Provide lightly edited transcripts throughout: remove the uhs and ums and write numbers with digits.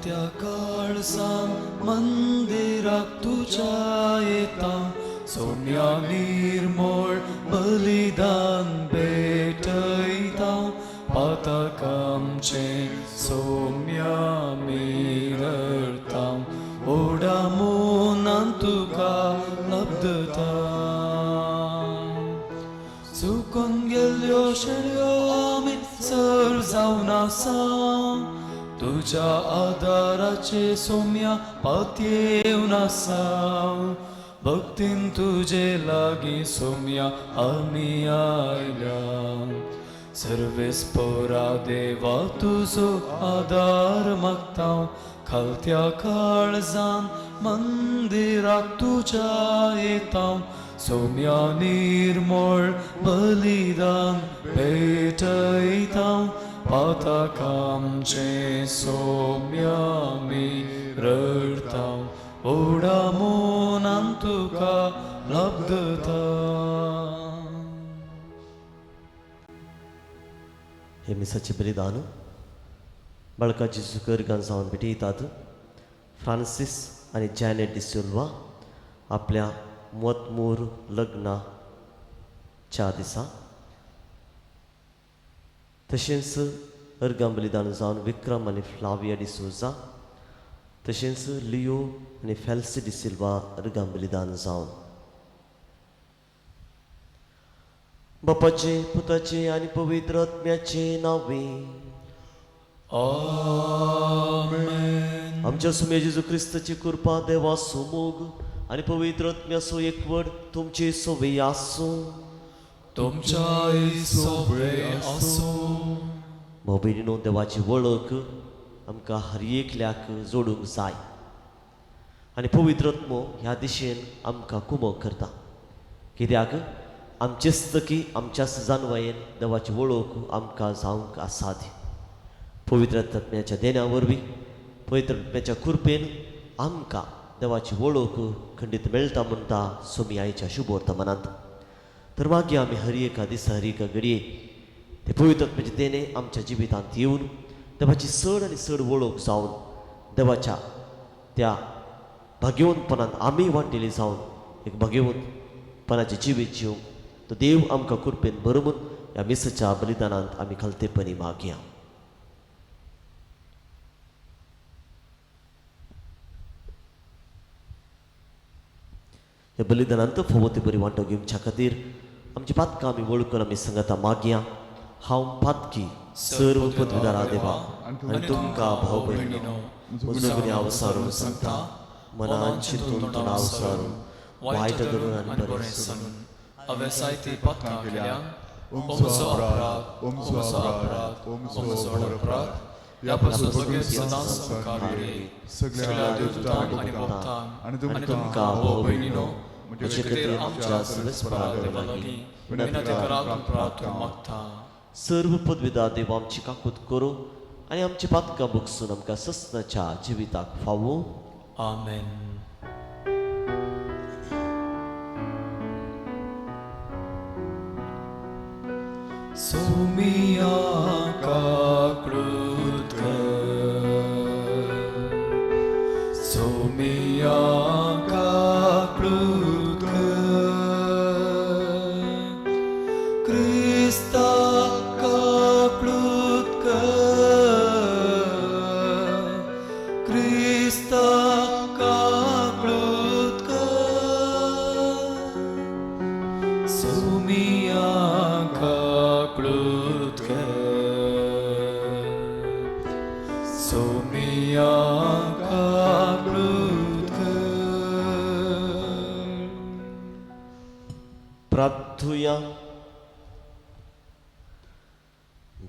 त्या काळजान मंदिराक तुझ्या येता सोम्या निर्मळ बलिदान भेटयता पातक आमचे सोम्या मिरळता ओडा मोनान तुका लब्धता चुकून गेल्यो शेळयो आमी सर जावन आसा तुझ्या आदाराचे सोम्या पातयेवन आसा भक्तीन तुझे लागीं सोम्या आमी आयल्या सर्वेस्परा देवा तुजो आदार मागता खालत्या काळजान मंदिराक तुझ्या येता सोम्या निर्मळ बलिदान भेटयता पातक आमचे सोम्या मिरळता ओडा मोनान तुका लब्धता. हे मिसाचे बलिदान बाळकाची सुकरगान जावन भेटयतात. फ्रांसीस आनी जॅनेट डिसिल्वा आपल्या मतमूर लग्नाच्या दिसा तशेंच अर्गां बलिदान जावन विक्रम आनी फ्लाविया डिसोजा तशेंच लियो आनी फेल्सी डिसिल्वा अर्गां बलिदान जावन बापाचे पुताचे आनी पवित्र आत्म्याचे नांवे आमेन. आमच्या सुमे जेजू क्रिस्ताची कृपा देवाचो मोग आनी पवित्र आत्म्याचो एकवट तुमचे सोबे आसूं तुमच्याय सोबे आसूं. भाव भयणीनो, देवाची वळख आमकां हर एकल्याक जोडूंक जाय आनी पवित्र आत्मो ह्या दिशेन आमकां कुमक करता. कित्याक आमचेस्तकी आमच्याच जानवायेन देवाची वळख आमकां जावंक आसादी. पवित्र आत्म्याच्या देण्या वरवीं पवित्र आत्म्याच्या कृपेन आमकां देवाची वळख खंडीत मेळटा म्हणटा सोमी आयच्या शुभवर्तमानांत. तर मागीर आमी हर एका दिसा हर एका घडये ते पवित्र आत्म्याचे देणे आमच्या जिवितांत येवन देवाची चड आनी चड वळख जावन देवाच्या त्या भाग्यवंतपणान आमी वांटिली जावन एक भाग्यवंतपणाचे जिवीत जिवंक तो देव आमकां कृपेन भरमून ह्या मिसाच्या बलिदानांत आमी खालतेपणी मागया. ह्या बलिदानांत फोव ती बरी वांटो घेवच्या खातीर आमची पातकां आमी वळखून आमी सांगता मागया. हांव पातकी सर्व पदवीदारा देवा आनी तुमकां भाव भयणीनो म्हजो गुन्हे अवसारून सांगता मनान चिंतून तोंडां अवसारून वायट धरून आनी बरें सांगून हांवें जायती पातकां केल्या. ओमचो अपराध, ओमचो अपराध, ओमचो अपराध. ह्या पासून सगळें सदांच संवकारले सगळ्या देवदूतांक आनी भक्तांक आनी तुमकां भाव भयणीनो म्हजे खातीर आमच्या सर्वेस्परा देवा लागीं विनंती करात प्रार्थना मागता. सर्व पदवीदार देव आमची काकूत करो आनी आमची पातकां भोगसून आमकां ससनाच्या जिविताक फावो. आमेन. सोमिया काकृत सोमिया काकृत क्रिस्ता काकृत क्रिस्ता काकृत सोमिया काकृत सोमिया प्रार्थुया.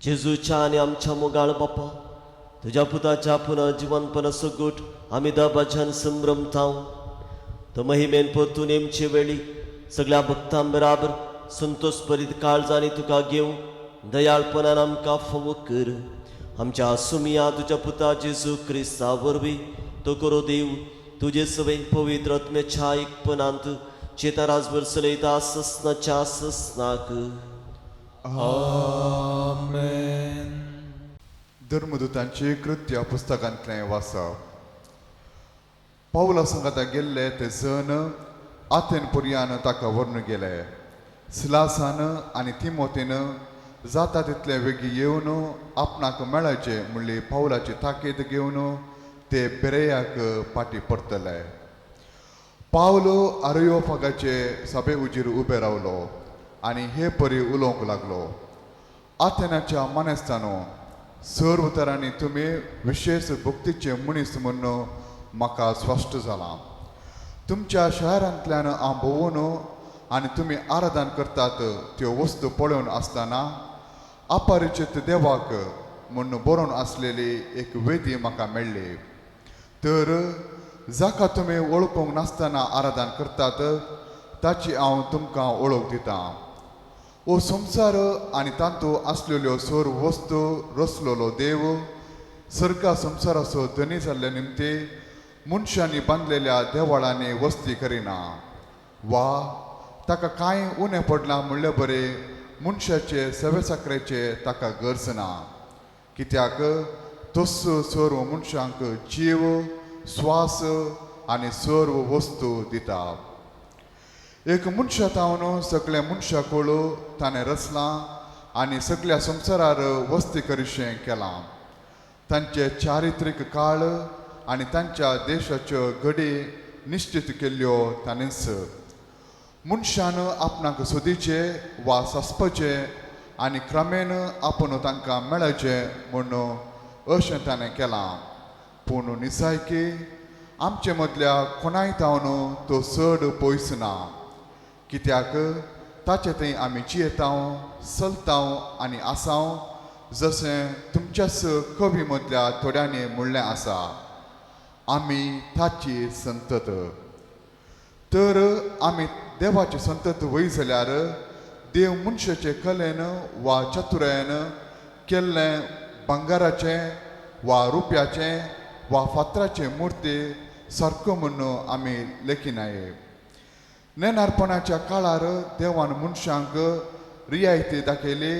जेजूच्या आनी आमच्या मोगाळ बापा तुज्या पुताच्या पुनर्जिवनपणा सगोट आमी दाबाच्यान संभ्रमताव. तो महिमेन परतून येवचे वेळी सगळ्या भक्तां बराबर संतोष भरीत काळजांनी तुका घेवं दयाळपणान आमकां फावो कर. आमच्या सुमिया तुज्या पुता जेजू क्रिस्ता वरवीं तो करो देव तुजे सवे पवित्र आत्म्याच्या एकपणांत चेता राजभर चलयता ससनाच्या ससनाक. आमेन. धर्मदूतांची कृत्य पुस्तकांतलें वाचप. पावला संगता गेल्ले ते जण आथेनपुर्यान ताका व्हरून गेले. सिलासान आनी तिमोथेन जाता तितले वेगी येवन आपणाक मेळचे म्हणली पावलाची ताकीद घेवन ते बेरेयाक पाटी परतले. पावलो आरियोपागाचे सभे उजीर उबे रावलो आनी हे परी उलोवंक लागलो. आथेनाच्या मानेस्तानो, सर्व तरांनी तुमी विशेष भक्तीचे मनीस म्हणून म्हाका स्पश्ट जाला. तुमच्या शहरांतल्यान हांव भोंवून आनी तुमी आराधन करतात त्यो वस्तू पळोवन आसतना अपरिचित देवाक म्हणून बरोवन आसलेली एक वेदी म्हाका मेळ्ळी. तर जाका तुमी वळखूंक नासतना आराधन करतात ताची हांव तुमकां वळख दितां. ओ संवसार आनी तातूंत आसलेल्यो सर्व वस्तू रचलेलो देव सर्गा संवसाराचो धनी जाल्ले निमते मनशांनी बांदलेल्या देवाळांनी वस्ती करिना. वा ताका कांय उणें पडलां म्हणले बरे मनशाचे सेवेसाकरेचे ताका गरज ना. कित्याक तस सर्व मनशांक जीव, स्वास आनी सर्व वस्तू दिता. एक मनशा तावन सगळ्या मनशाकोळ ताणें रचलां आनी सगळ्या संवसारार वस्ती करीशें केलां. तांचे चारित्रीक काळ आनी तांच्या देशाच्यो घडी निश्चित केल्ल्यो ताणेंच. मनशान आपणाक सोदीचे वा सस्पाचे आनी क्रमेन आपूण तांकां मेळचे म्हूण अशें ताणें केलां. पूण निसायकी आमचे मदल्या कोणाय तावन तो चड पयस ना. कित्याक ताचे थंय आमी जियेतांव, चलतांव आनी आसांव जशें तुमच्याच कवी मदल्या थोड्यांनी म्हणलें आसा, आमी ताची संतत. तर आमी देवाची संतत वय जाल्यार देव मनशाचे कलेन वा चतुरायेन केल्लें भांगाराचें वा रुप्याचें वा फातराचे मुर्ती सारको म्हणून आमी लेखिनाये. नेनारपणाच्या काळार देवान मनशांक रियायती दाखयली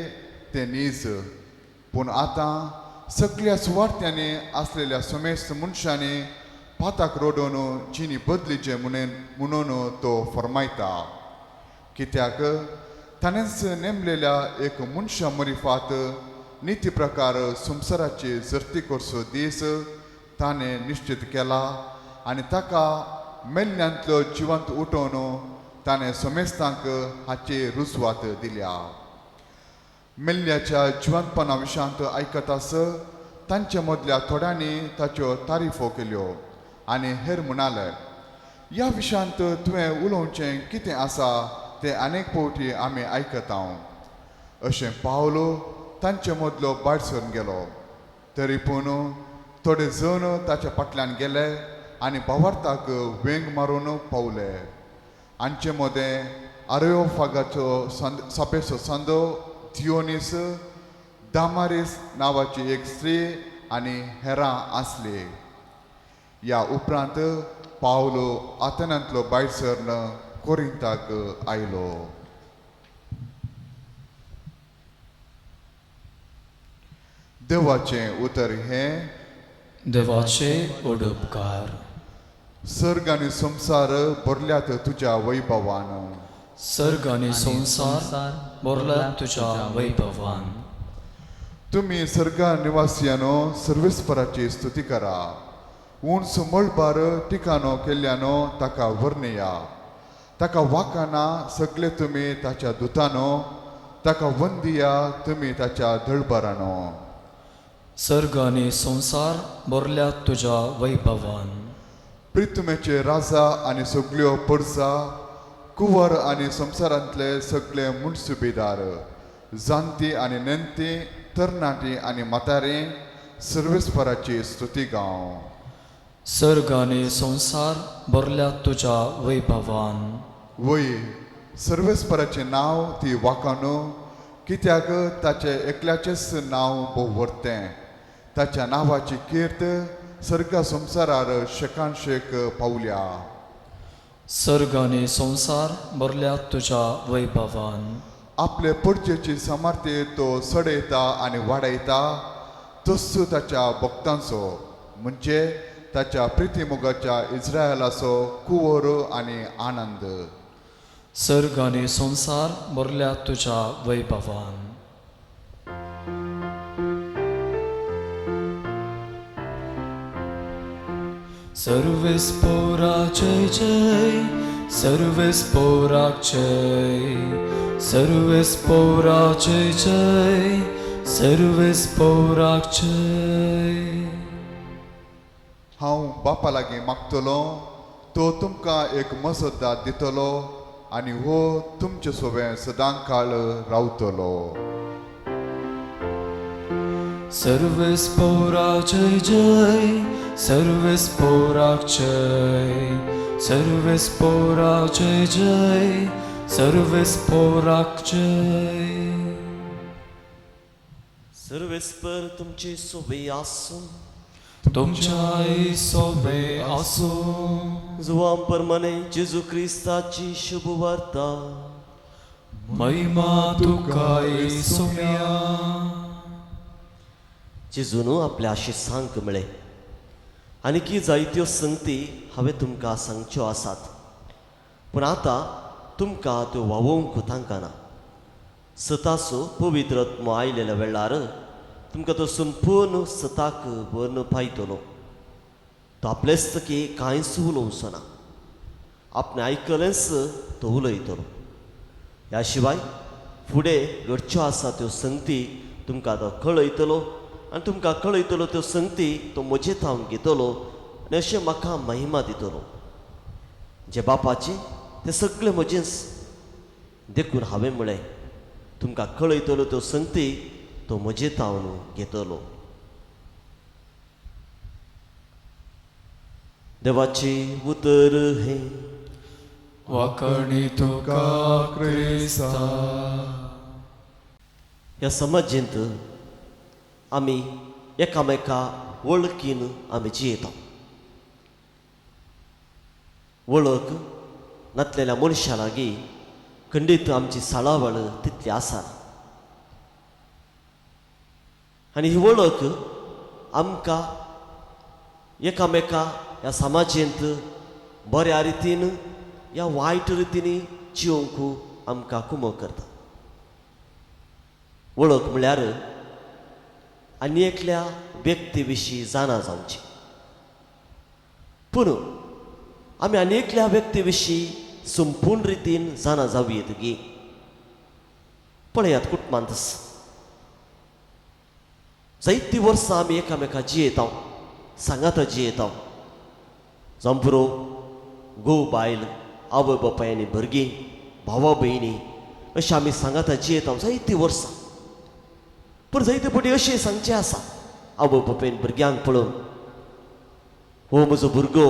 ते नीज. पूण आतां सगळ्या सुवार्थ्यांनी आसलेल्या समेस्त मनशांनी पाताक रोडून जिणी बदलीचे म्हणून तो फरमायता. कित्याक ताणेंच नेमलेल्या एक मनशा मरिफात निती प्रकार संवसाराची जर्ती करचो दीस ताणें निश्चित केला आनी ताका मेल्ल्यांतलो जिवंत उठोवन ताणें समेस्तांक हाची रुजवात दिल्या. मेल्ल्याच्या जिवंतपणा विशयांत आयकतास तांचे मदल्या थोड्यांनी ताच्यो तारीफो केल्यो आनी हेर म्हणाले, ह्या विशयांत तुवें उलोवचें कितें आसा तें अनेक फावटी आमी आयकतांव. अशें पावलो तांचे मदलो भायर सरून गेलो. तरी पूण थोडे जण ताच्या फाटल्यान गेले आनी भावार्थाक वेंग मारून पावले. हांचे मदें आरियोपागाचो सभेचो संदो थियोनीस, दामारीस नांवाची एक स्त्री आनी हेरां आसली. ह्या उपरांत पावलो आथेनांतलो भायर सरून कोरिंताक आयलो. देवाचें उतर हें, देवाचे उडोपकार. सर्ग आनी संवसार भरल्यात तुज्या वैभवान. सर्ग आनी संवसार भरल्यात तुज्या वैभवान. तुमी सर्गा निवासियानो सर्वेस्पराची स्तुती करा. उंच मळबार ठिकाणो केल्ल्यानो ताका वर्णया. ताका वाकाना सगळे तुमी ताच्या दुतानो. ताका वंदिया तुमी ताच्या दळबारानो. सर्ग आनी संवसार भरल्यात तुज्या वैभवान. प्रितुमेचे राजा आनी सगळ्यो परसा, कुंवर आनी संवसारांतले सगळे मुनसुबेदार, जाणटी आनी नेणटी, तरणाटी आनी म्हातारी सर्वेस्पराची स्तुती गाव. सर्ग आनी संवसार भरल्यात तुज्या वैभवान. वय सर्वेस्पराचें नांव ती वाकानो, कित्याक ताचे एकल्याचेच नांव भोव व्हरतें. ताच्या नांवाची कीर्त सर्गा संवसारार शेकानशेक पावल्या. सर्ग आनी संवसार भरल्यात तुज्या वैभवान. आपले पडचेची सामर्थ्य तो सडयता आनी वाडयता. तस्सो ताच्या भक्तांचो म्हणजे ताच्या प्रितीमोगाच्या इस्रायलाचो कुवर आनी आनंद. सर्ग आनी संसार भरल्या तुझ्या वैभवान. सर्वेस पौरा जय जय, सर्वेस पौराक जय, सर्वेस पौरा जय जय, सर्वेस पौराक जय. हांव बापा लागीं मागतलो, तो तुमकां एक मसोदात दितलो आनी हो तुमचे सोबे सदांकाळ रावतलो. सर्वेस पौरा जय जय, सर्वेस पौराक जय, सर्वेस पौरा जय जय, सर्वेस पौराक जय. सर्वेस्पर तुमचे सोबे आसूं, तुमच्याय सोबे आसूं. जुवाम परमाने जेजू क्रिस्ताची शुभ वार्ता. महिमा तुकाय सोम्या. जेजून आपल्या आशिसांक मेळे आनी की जायत्यो संगती हांवें तुमकां सांगच्यो आसात, पूण आतां तुमकां त्यो वावोवंक तांकां. सताचो पवित्र आत्मो आयलेल्या वेळार तुमकां तो संपूर्ण सताक भरून पायतलो. तो आपलेच तकी कांयच उलोवचो ना, आपणें आयकलेंच तो उलयतलो. ह्या शिवाय फुडें घडच्यो आसा त्यो संगती तुमकां तो कळयतलो आनी तुमकां कळयतलो त्यो संगती तो म्हजे थावन घेतलो आनी अशें म्हाका महिमा दितलो. जे बापाचे ते सगळे म्हजेंच, देखून हांवें म्हळें तुमकां कळयतलो त्यो संगती तो म्हजे थावन घेतलो. देवाची उतर हे वाकणी तुका क्रिस्ता. ह्या समाजेंत आमी एकामेका वळखीन आमी जियेता. वळख नातलेल्या मनशा लागीं खंडीत आमची साळावळ तितली आसा. आनी ही वळख आमकां एकामेका ह्या समाजेंत बऱ्या रितीन या वायट रितीनी जियोंक आमकां कुमो करता. वळख म्हळ्यार आनी एकल्या व्यक्ती विशीं जाणा जावची, पूण आमी आनी एकल्या व्यक्ती विशीं संपूर्ण रितीन जाणा जावं येतगी. पळयात कुटुंबांत जायतीं वर्सां आमी एकामेका जियेता, सांगाता जियेता. जावं पुरो घोव बायल, आवय बापाय आनी भुरगीं, भावा भयणी अशें आमी सांगाता जियेता जायतीं वर्सां. पूण जायते फावटी अशें सांगचें आसा आवय बापायन भुरग्यांक पळोवन, हो म्हजो भुरगो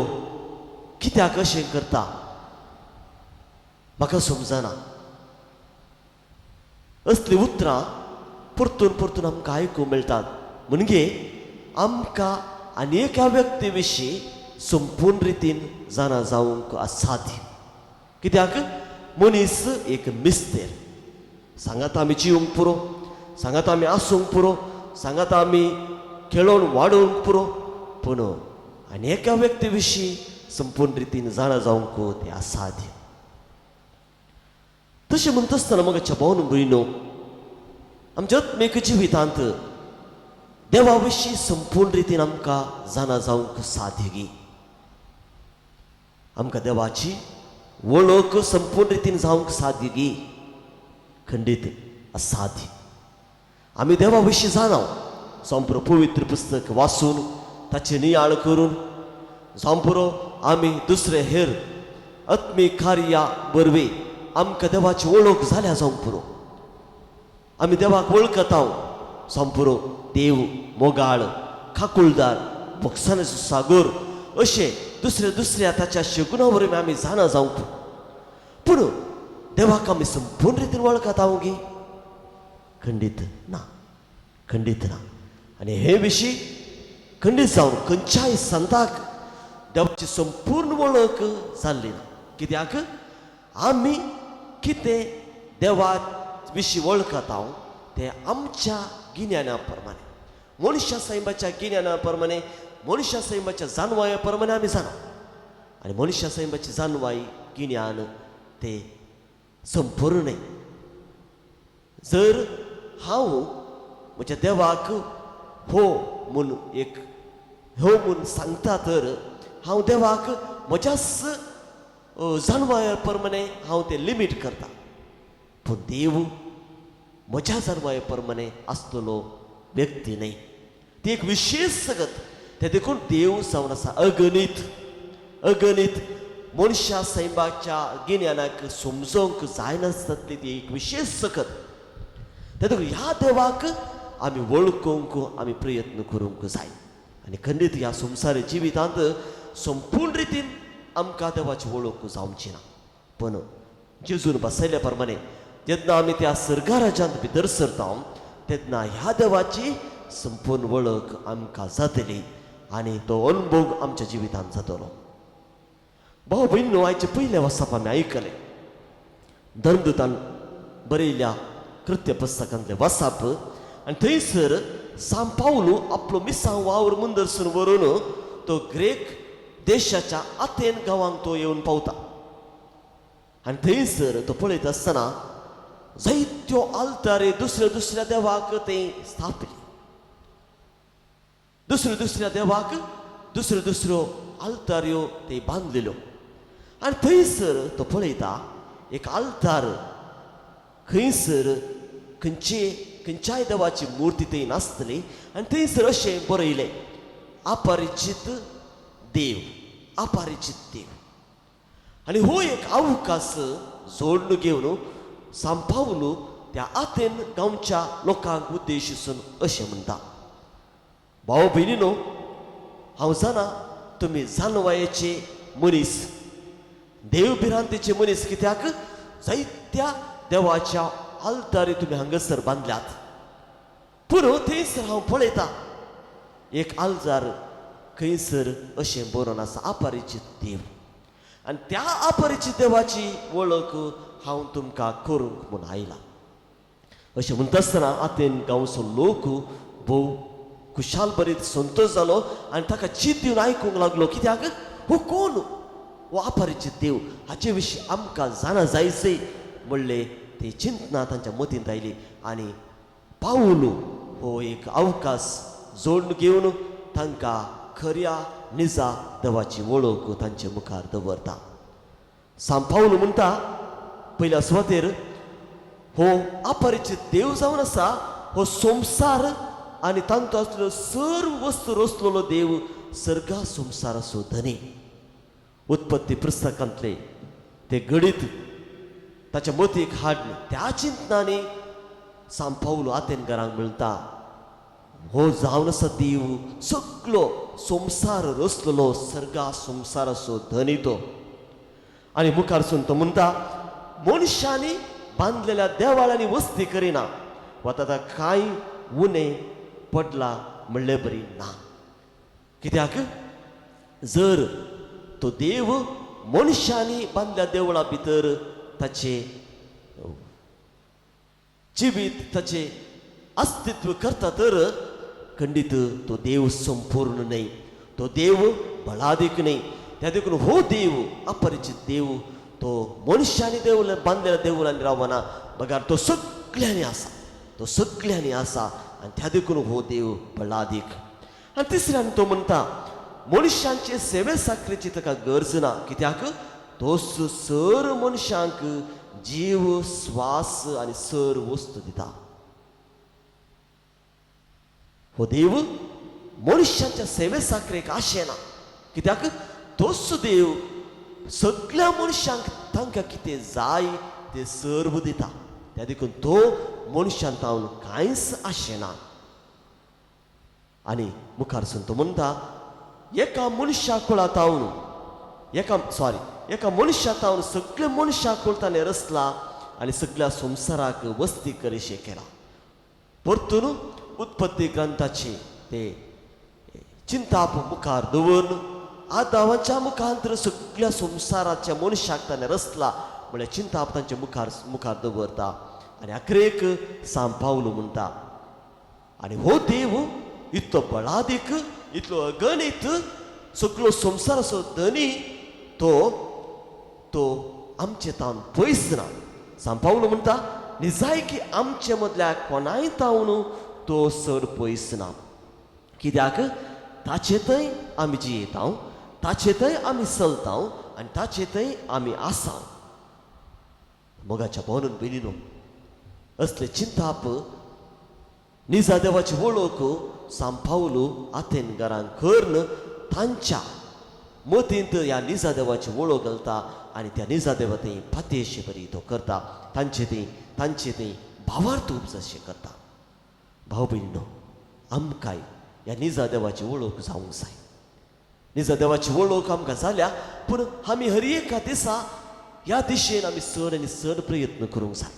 कित्याक अशें करता म्हाका समजना. असलीं उतरां परतून परतून आमकां आयकूंक मेळटात. म्हणजे आमकां आनी एका व्यक्ती विशीं संपूर्ण रितीन जाणा जावंक असाध्य. कित्याक मनीस एक मिस्तेर. सांगात आमी जिवंक पुरो, सांगात आमी आसूंक पुरो, सांगात आमी खेळोन वाडोवंक पुरो, पूण आनी एका व्यक्ती विशीं संपूर्ण रितीन जाणा जावंक तें असाध्य. तशें म्हणटा आसतना मोगाच्या भावन भयणो, आमच्या आत्मीक जिवितांत देवा विशीं संपूर्ण रितीन आमकां जाणा जावंक साध्य गी. आमकां देवाची वळख संपूर्ण रितीन जावंक साध्य गी, खंडीत असाध्य. आमी देवा विशीं जाणाव जावं पुरो पवित्र पुस्तक वाचून ताचें नियाळ करून, जावं पुरो आमी दुसरे हेर आत्मीय कार्या बरवे आमकां देवाची वळख जाल्या जावं पुरो. आमी देवाक वळखता जावं पुरो देव, मोगाळ, खाकुळदार, मोक्षाचो सागर अशें दुसऱ्या दुसऱ्या ताच्या शगुणा वरवीं आमी जाणा जावंक. पूण देवाक आमी संपूर्ण रितीन वळखता गे? खंडीत ना, खंडीत ना. आनी हे विशीं खंडीत जावन खंयच्याय संताक देवाची संपूर्ण वळख जाल्ली ना. कित्याक आमी कितें देवा विशीं वळखता तें आमच्या गिन्याना प्रमाणे, मनुष्या सैमाच्या गिन्यानाप्रमाणे मनुष्या सैमाच्या जाणवायाप्रमाणे आम्ही जाणव आणि मनुष्या सैमाची जाणवाई गिन्यान ते संपूर्ण नाही. जर हांव म्हज्या देवाक हो म्हूण एक हो म्हूण सांगता तर हांव देवाक म्हज्याच जाणवाया प्रमाणे हांव ते लिमीट करता. पूण देव म्हज्या जाणवाया प्रमाणे आसतलो व्यक्ती न्ही. ती एक विशेष सगत ते देखून देव जावन आसा अगणित अगणित मनशा सैमाच्या गिन्यानाक समजोंक जायनासतली ती एक विशेष सकत. ते देखून ह्या देवाक आमी वळखूंक आमी प्रयत्न करूंक जाय. आनी खंडीत ह्या संवसार जिवितांत संपूर्ण रितीन आमकां देवाची वळख जावची ना. पण जेजून बसयल्या प्रमाणे जेन्ना आमी त्या सर्गा राज्यांत भितर सरता तेन्ना ह्या देवाची संपूर्ण वळख आमकां जातली आनी तो अनुभव आमच्या जिवितांत जातलो. भाव भयणीनो, आयचे पयले वसाप आमी आयकले धर्मदूतान बरयल्या कृत्य पुस्तकांतले वसाप आनी थंयसर सांत पावलो आपलो मिसांव वावर मुंदरसून व्हरून तो ग्रेक देशाच्या आथेन गांवांक तो येवन पावता. आनी थंयसर तो पळयत आसतना जायत्यो आल्तारे दुसऱ्या दुसऱ्या देवाक ते स्थापली. दुसऱ्या दुसऱ्या देवाक दुसऱ्यो दुसऱ्यो आल्ताऱ्यो ते बांदलेल्यो. आनी थंयसर तो पळयता एक आल्तार खंयसर खंयच्याय देवाची मुर्ती थंय नासतली आनी थंयसर अशें बरयलें अपरिचित देव अपरिचित देव. आनी हो एक अवकाश जोडून घेवन सांत पावलो त्या आथेन गांवच्या लोकांक उद्देशून अशें म्हणटा, भाव भयणीनो, हांव जाणा तुमी जाणवायेचे मनीस देव भिरांतेचे मनीस, कित्याक जायत्या देवाच्या आल्तारी तुमी हांगासर बांदल्यात. पूण थंयसर हांव पळयता एक आल्तार खंयसर अशें बरोवन आसा अपरिचित देव. आनी त्या अपरिचित देवाची वळख हांव तुमकां करूंक म्हूण आयला. अशें म्हणटा आसतना आथेन गांवचो लोक भोव खुशाल बरीत संतोश जालो आनी ताका चीत दिवन आयकूंक लागलो, कित्याक हो कोण हो अपरिचित देव, हाचे विशीं आमकां जाणा जायचें म्हणले ते चिंतना तांच्या मतींत आयली. आनी पावलो हो एक अवकाश जोडून घेवन तांकां खऱ्या निजा देवाची वळख तांचे मुखार दवरता. सांत पावलो म्हणटा पयल्या सुवातेर हो अपरिचित देव जावन आसा हो संवसार आनी तांचो आसलेलो सर्व वस्तू रचलेलो देव सर्गा संवसाराचो धनी. उत्पत्ती पुस्तकांतले ते गणित ताच्या मतीक हाडून त्या चिंतनांनी सांत पावलो आथेनकारांक म्हणटा हो जावन आसा देव सगळो संवसार रचलेलो सर्गा संवसाराचो धनी तो. आनी मुखारसून तो म्हणटा मनशांनी बांदलेल्या देवाळांनी वस्ती करिना वा ताका कांय उणे पडला म्हणले बरी ना. कित्याक जर तो देव मनशांनी बांदल्या देवळा भितर ताचे जिवीत ताचे अस्तित्व करता तर खंडीत तो देव संपूर्ण नाही, तो देव बळादीक नाही. त्या देखून हो देव अपरिचित देव तो मनशांनी देवळ बांदलेल्या देवळांनी रावना, बगार तो सगळ्यांनी आसा, तो सगळ्यांनी आसा आनी त्या देखून हो देव बळादीक. आनी तिसऱ्यान तो म्हणटा मनशांचे सेवे साखरेची ताका गरज ना, कित्याक तोच सर मनशांक जीव स्वास आनी सर वस्तू दिता. हो देव मनशांच्या सेवे साखरेक आशेना, कित्याक तोच देव सगळ्या मनशांक तांकां कितें जाय ते सर्व दिता. त्या देखून तो मनशांत तावन कांयच आशेना. आनी मुखारसून तो म्हणटा एका मनशा कुळा तावन एका मनशा तावन सगळ्या मनशा कुळ ताणें रचला आनी सगळ्या संवसाराक वस्ती करीशें केला. परतून उत्पत्ती ग्रंथाची ते चिंताप मुखार दवरून आदामाच्या मुखांतर सगळ्या संवसाराच्या मनशाक ताणें रचला म्हळ्यार चिंताप तांच्या मुखार दवरता. आनी अखेरेक सांत पावलो म्हणटा आनी हो देव इतलो बळादीक इतलो अगणित सगळो संवसाराचो धनी तो तो आमचे तावन पयस ना. सांत पावलो म्हणटा निजाय की आमचे मदल्या कोणाय तावन तो चड पयस ना. कित्याक ताचे थंय आमी जियेता, ताचे थंय आमी चलता आनी ताचे थंय आमी आसा. मोगाच्या भोवनून बेलिनो असले चिंताप निजा देवाची वळख सांत पावलो आथेनकारांक करून तांच्या मतींत ह्या निजा देवाची वळख घालता आनी त्या निजा देवा थंय फातेशी बरी तो करता. तांचे थंय भावार्थ उपजशें करता. भाव भयणीनो आमकांय ह्या निजा देवाची वळख जावंक जाय. निजा देवाची वळख आमकां जाल्या पूण आमी हर एका दिसा ह्या दिशेन आमी चड आनी चड प्रयत्न करूंक जाय.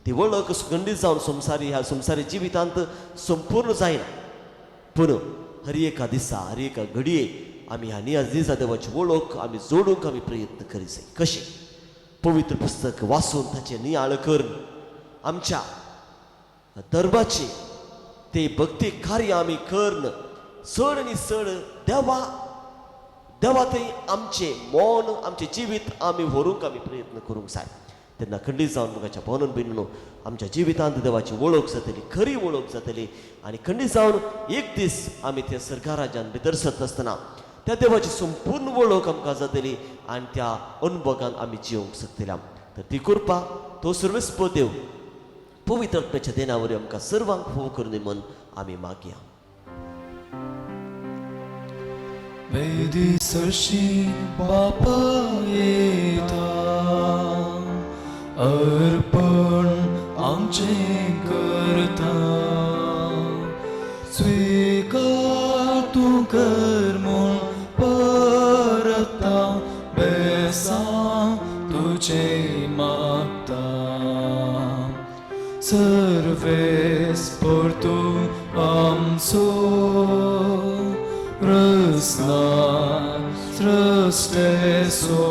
ती वळख सुगंडीत जावन ह्या संवसारी जिवितांत संपूर्ण जायना पूण हर एका दिसा हर एका घडये आमी ह्या निजा देवाची वळख आमी जोडूंक आमी प्रयत्न करीत जाय. कशें? पवित्र पुस्तक वाचून ताचें नियाळ करून आमच्या धर्माचे ते भक्ती कार्य आमी करून चड आनी चड देवा थंय आमचे मन आमचे जिवीत आमी व्हरूंक आमी प्रयत्न करूंक जाय. तेन्ना खंडीत जावन मुखाच्या भोवनून बिनून आमच्या जिवितांत देवाची वळख जातली, खरी वळख जातली आनी खंडीत जावन एक दीस आमी त्या सर्गा राज्यान भितर सरत आसतना त्या देवाची संपूर्ण वळख आमकां जातली आनी त्या अनुभवान आमी जिवंक शकतल्या. तर ती कृपा तो सर्वेस्पर देव पवित्र आत्म्याच्या देणावरी आमकां सर्वांक फोव करून म्हण आमी मागया. वेदी सरशी बापा येता अर्पण आमचे करता स्वीकार तूं कर म्हूण परता बेसांव तुजे मागता सर्वेस्पर तूं आमचो रसना सृष्टेचो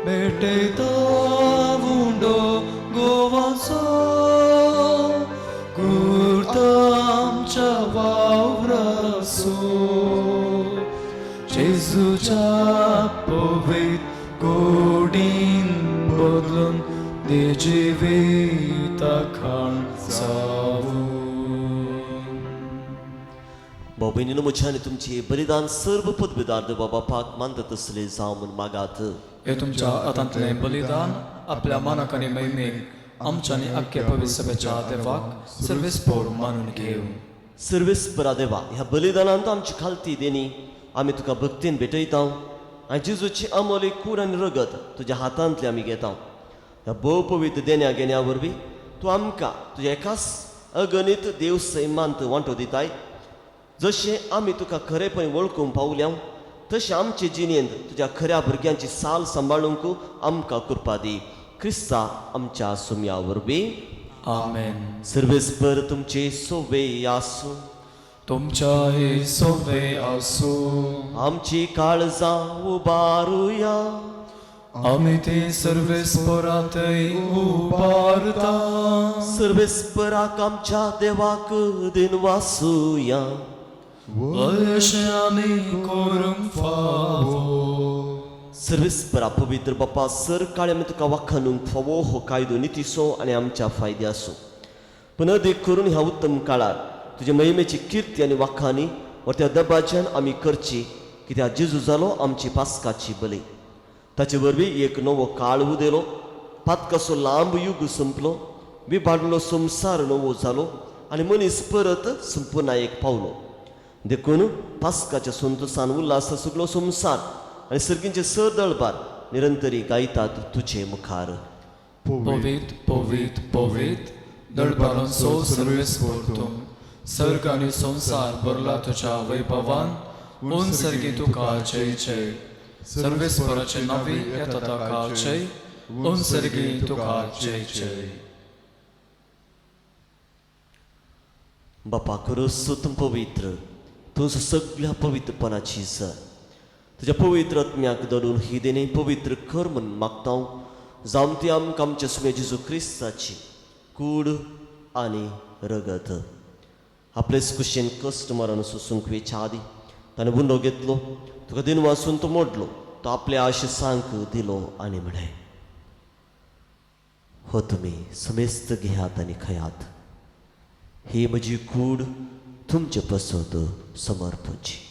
भेटयता वुंडो गोवाचो गुर्ता आमच्या वावराचो जेजूच्या पवित्र गोडीन बदलून दे जिविता खाण जावूं. भाव भयणीनो म्हज्या आनी तुमचे बलिदान सर्व पदवीदार देवा बापाक मानता तसले जावं म्हूण मागात. हे तुमच्या हातांतलें बलिदान आपल्या मानाक आनी महिमेक आमच्या आनी आख्ख्या पवित्र सभेच्या देवाक सर्वेस्पर मानून घेव. सर्वेस्परा देवा ह्या बलिदानांत आमची खालती देणी आमी तुका भक्तीन भेटयता आनी जेजूची अमोली कूड आनी रगत तुज्या हातांतली आमी घेता. ह्या भोव पवित्र देण्या घेण्या वरवीं तूं आमकां तुज्या एकाच अगणित देव सैमांत वांटो दिताय. जशें आमी तुका खरेपण वळखूंक पावल्या तशें आमचे जिणेंत तुज्या खऱ्या भुरग्यांची साल सांबाळूंक आमकां कृपा दी. क्रिस्ता आमच्या सुम्या वरवीं आमेन. सर्वेस्पर तुमचे सोवे आसूं तुमच्या हे सोवे आसूं आमची काळजां उबारुया आमी ते सर्वेस्परांतय उबारता. सर्वेस्पराक आमच्या देवाक दिन वासुया अशें आमी करूंक फावो. सर्वेस्परा पवित्र बापा सर काळे आमी तुका वाखाणूंक फावो हो कायदो नितीसो आनी आमच्या फायद्याचो. पूण अदीक करून ह्या उत्तम काळार तुजे महिमेची किर्ती आनी वाखाणी त्या दबाच्यान आमी करची कित्याक जेजू जालो आमची पास्काची बली. ताचे वरवीं एक नवो काळ उदेलो. पातकाचो लांब युग संपलो. विभाडलो संवसार नवो जालो आनी मनीस परत संपूर्णायेक पावलो. देखून पास्काच्या संतोसान उल्हास सगळो संवसार आनी सर्गींचे सर दळबार निरंतरी गायतात तुजे मुखार. पवित्र पवित्र पवित्र दळबारांचो सर्वेस्पर तूं सर्ग आनी संवसार भरला तुज्या वैभवान उन सर्गी तुका जय जय. सर्वेस्पराचे नावी येता ताका जय उन सर्गी तुका जय जय. बापा खरोच तूं पवित्र तूं सगळ्या पवित्रपणाची सर तुज्या पवित्र आत्म्याक धरून ही देणे पवित्र कर म्हूण मागता. जावं ती आमकां आमच्या सुमे जेजू क्रिस्ताची कूड आनी रगत आपलेच कुशेन कश्ट मरण सोसूंक वेच्या आदी ताणें बुंडो घेतलो तुका दिन वाचून तो मोडलो तो आपल्या आशिसांक दिलो आनी म्हणे हो तुमी समेस्त घेयात आनी खयात ही म्हजी कूड तुमचे पसत समर्पूची.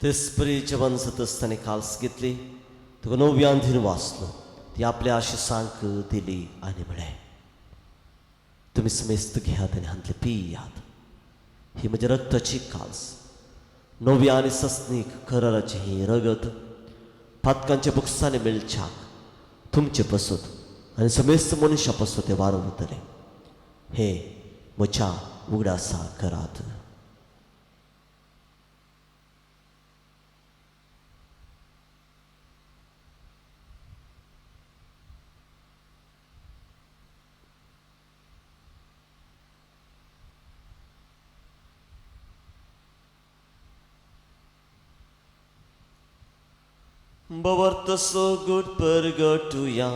तेच बरी जवान सतस्ताने काल्स घेतली तुका 9व्यान दिन वाचलो ती आपल्या आशिसांक दिली आनी म्हळे तुमी समेस्त घेयात आनी हांतले पियात ही म्हज्या रक्ताची काल्स 9व्या आनी सस्नीक कराराची ही रगत पातकांच्या बुक्सांनी मेळच्याक तुमचे पसत आनी समेस्त मनशा पसत ते वारवतले हे म्हज्या उगडासा करात. Bawarta so good pergatuya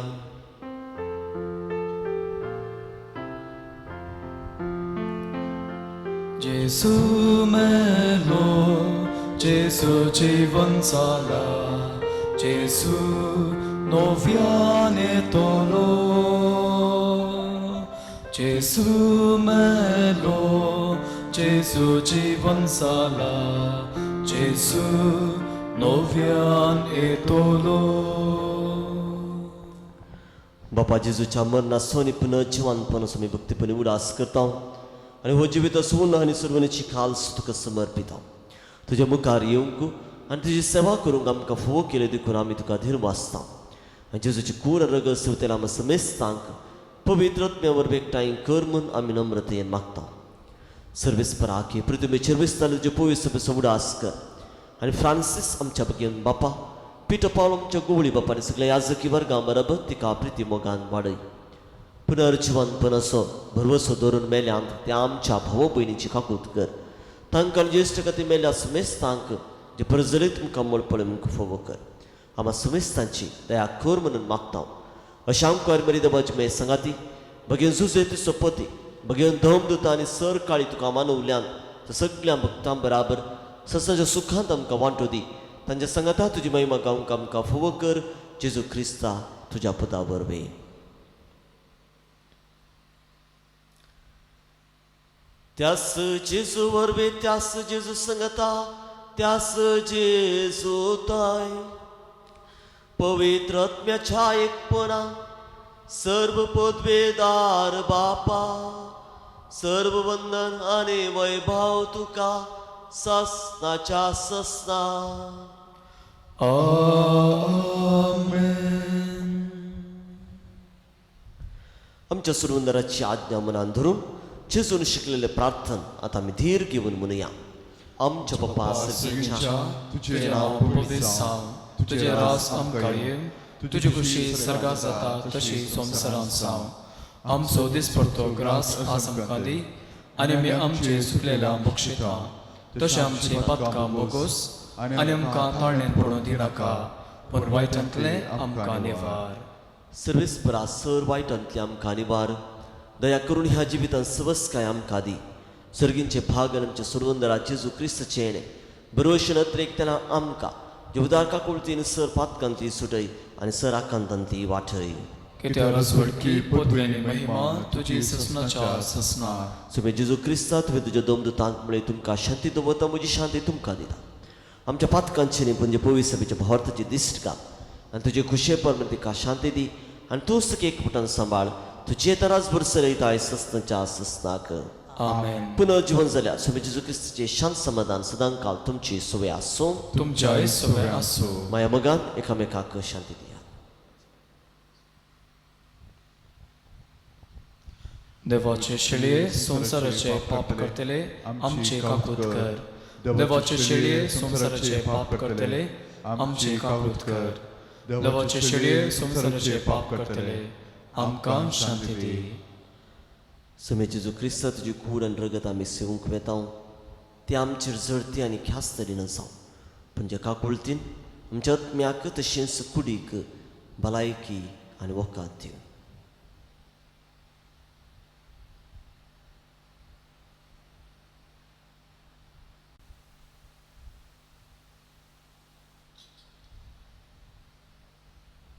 Jesu melo Jesu जीवन साला Jesu noviane tolo Jesu melo Jesu जीवन साला Jesu novian etolo. बापा जेजूच्या मरणा सोनी पुन्हा जिवानपण मी भक्तीपणे उडास करता आणि हो जिवित असून आणि सर्वांची खाल्स तुका समर्पिता तुझ्या मुखार येऊंक आणि तुझी सेवा करूंक आमकां फोव केले देखून आमी तुका धीर वाचता आणि जेजूची कूड रग सुतेला आमी समेस्तांक पवित्रत्म्या वरवीं एकठांय कर म्हूण आमी नम्रतेन मागता. सर्वीस पराकी पृथ्वीचेर विस्तारले जे पवित्र सभेचो उडास कर आणि फ्रांसीस आमच्या भगियन बापा पिटर पावल आमच्या गोवळी बापाने सगळ्या याजकी वर्गां बरोबर तिका प्रिती मोगान वाडय पुनर्जिवनपण असो भरवसो धरून मेल्यांत त्या आमच्या भाव भयणीची काकूत कर तांकां ज्येश्ठ गती मेल्या समेस्तांक जे परजले तुमकां मोळपणे मुख फोव कर आम्हा समेस्तांची दया कर म्हणून मागता. अशा आमकां मरी देवाची मे सांगाती भगियन जुजे तिचो पती भगियन धमदूत आनी सर काळी तुका मानवल्यान सगळ्या भक्तां बराबर ससाच्या सुखांत आमकां वांटो दी तांच्या संगता तुजी महिमा गावंक आमकां फोव कर जेजू क्रिस्ता तुज्या पुता वरवीं. त्यास जेजू वरवीं त्यास जेजू संगता त्यास जेजू ताय पवित्र आत्म्याच्या एकपणा सर्व पदवेदार बापा सर्व वंदन आनी वैभव तुका ससनाच्या ससना. आमेन. आमच्या सुरवंदराची आज्ञा मनान धरून जेजून शिकलेले प्रार्थन आता आमी धीर घेवन म्हणुया. आमच्या बापा सर्गीच्या तुझे नाव पवित्र जावं तुझे रास आमकां येवं तुझी खुशी सर्गात जाता तशी संवसारांत जावं. आमचो दिसपडतो ग्रास आज आमकां दी आनी आमी आमचे सुकलेल्या बक्षिता तशें आमची पातकां बोगोस आनी आमकां ताळणेन पडूं दिनाका पूण वायटांतले आमकां निवार. सर्वेस्परा सर वायटांतले आमकां निवार दया करून ह्या जिवितांत सवस्काय आमकां दी. सर्गींचे भाग आनी आमच्या सुरवंदरा जेजू क्रिस्ताचे येणे बरोवशेन अत्रेक तेन्ना आमकां जेवदार काकुळतीन सर पातकांतली सुटय आनी सर आकांतांतली वाटय. कित्या रजवडकी पदवेनी महिमा तुजी ससनाच्या ससना. सुबे जेजू क्रिस्ता तुवें तुज्या दोमदूतांक म्हळें तुमकां शांती दवरता म्हजी शांती तुमकां दिता. आमच्या पातकांची न्ही म्हणजे पवित्र सभेच्या भावार्थाची दिश्ट घाल आनी तुजे खुशे परमेन तिका शांती दी आनी तूं सगळे एकवटान सांबाळ तुजे तरास भरसर येता ससनाच्या ससनाक. आमेन. पुनर्जीवन जाल्यार सुबे जेजू क्रिस्ताचे शांत समाधान सदांकाल तुमची सुवे आसूं. तुमच्या सवय आसूं. माया मगान एकामेकाक शांती दिया. देवाचे शिळये संसाराचे पाप करतले आमचे काकूत कर. देवाचे शिळये संसाराचे पाप करतले आमचे काकूत कर. देवाचे शिळये संसाराचे पाप करतले आमकां शांती दी. समे जेजू क्रिस्ता तुजी कूड आनी रगत आमी सेवूंक वेताव ती आमचेर जळती आनी ख्यास्त तरेन जावं पण जेका कुळतीन आमच्या आत्म्याक तशेंच कुडीक भलायकी आनी वोकात दिवं.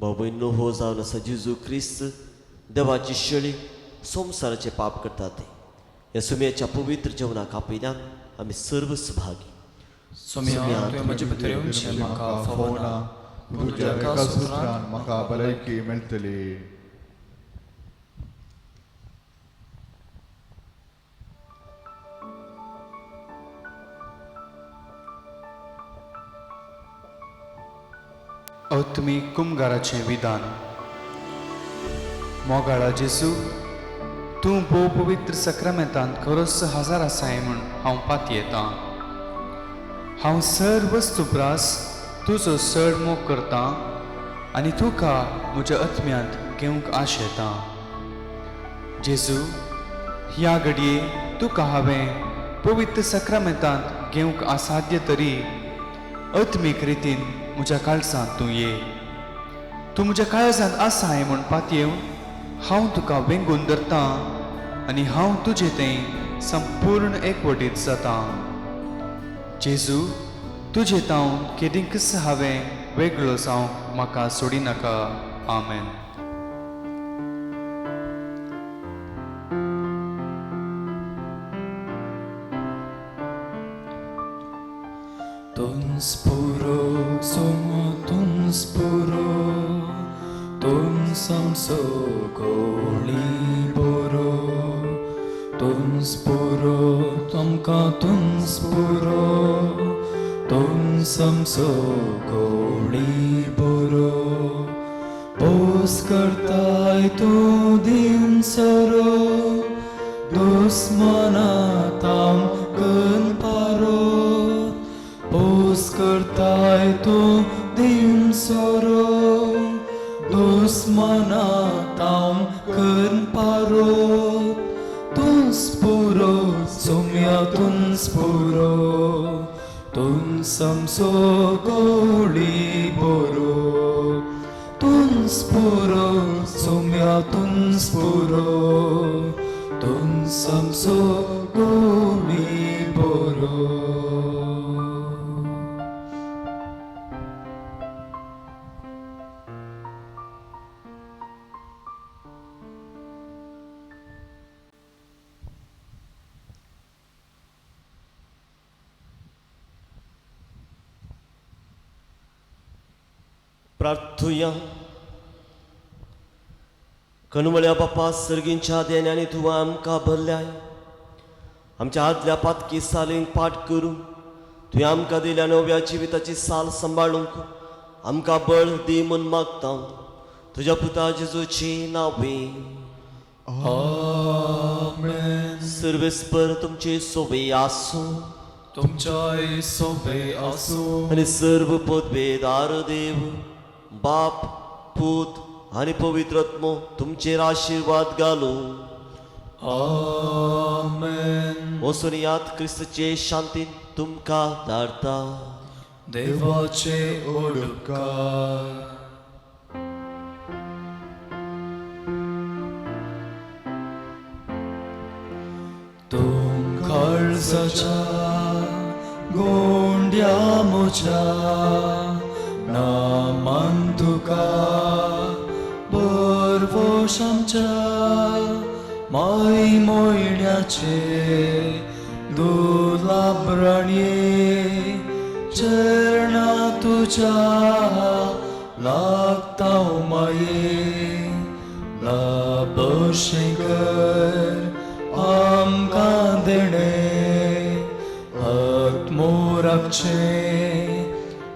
भाऊ बहिणो, हो जावन आसा जेजू क्रिस्त देवाची शेळी संवसाराचे पाप करतात ह्या सुमयाच्या पवित्र जेवणाक आपयल्यान आमी सर्व सहभागी. सुमया तुवें म्हजे भितर येवचें म्हाका फावना, तुज्या एका सुत्रान म्हाका भलायकी मेळटली. औत्मीक कुमगाराचें विधान. मोगाळा जेसू, तूं भोव पवित्र सक्रामेंतांत खरोच हजर आसाय म्हूण हांव पात येतां. हांव सर वस्तुप्रास तुजो चड मोग करतां आनी तुका म्हज्या आत्म्यांत घेवंक आश येता. जेजू, ह्या घडये तुका हांवें पवित्र सक्रामेंतांत घेवंक असाध्य तरी आत्मीक रितीन म्हज्या काळजांत तूं ये. तूं म्हज्या काळजांत आसाय म्हूण पात येवन हांव तुका वेंगून धरतां आनी हांव तुजें तें संपूर्ण एकवटीत जातां. जेजू, तुजे तावन केदींकच हांवें वेगळो जावंक म्हाका सोडी नाका. आमेन. Tuns puro, somo tuns puro, tuns samso goli boro, tuns puro, tomka tuns puro, tuns samso goli boro, pos kartai tu din soro, dusmana tam kan paro. Pos करताय तो दिन सोरो दुस्मना ताम कन पारो तुन्स पुरो सोम्या तुन्स पुरो तुन समसो गोळी बोरो तुन्स पुरो सोम्या तुन्स पुरो तुन समसो गोळी बोरो. प्रार्थुया. कणवळ्या बापा सर्गींच्या देण्याने तुवें आमकां भरल्याय. आमच्या आदल्या पातकी सालींक पाठ करून तुवें आमकां दिल्या नव्या जिविताची साल सांबाळूंक आमकां बळ दी म्हूण मागता तुज्या पुता जेजूची नांवे. आमेन. सर्वेस्पर तुमचे सोबे आसूं तुमच्या सोबे आसूं आनी सर्व पदवेदार देव बाप पूत आनी पवित्र आत्मो तुमचेर आशीर्वाद घालूं. आमेन. वचून यात क्रिस्तचे शांतीन तुमकां धाडटा. देवाचे ओडकार. तुम काळजाच्या गोंड्या मोच्या नामान तुका बरवोश आमच्या माई मोयण्याचे दुलाबराणये चरणा तुझ्या लागता माये लाभशें कर आमकां देणे आत्मोराकचे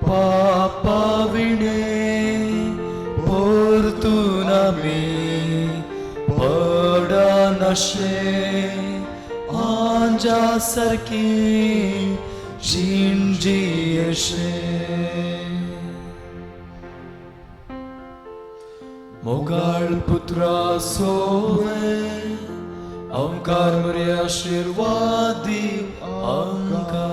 पापा विणे परतून आमी पडा नशे आंजा सारकी जिंजी अशे. मोगाळ पुत्रा सोवे ओंकार मुरे आशीर्वादी आमकां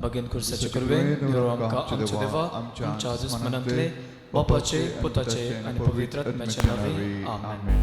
मागीर खुर्साचे कुरवेन देव आमकां आमचे देवा आमच्या दुस्मनांतले बापाचे पुताचे आनी पवित्र आत्म्याचे नांवे आमेन.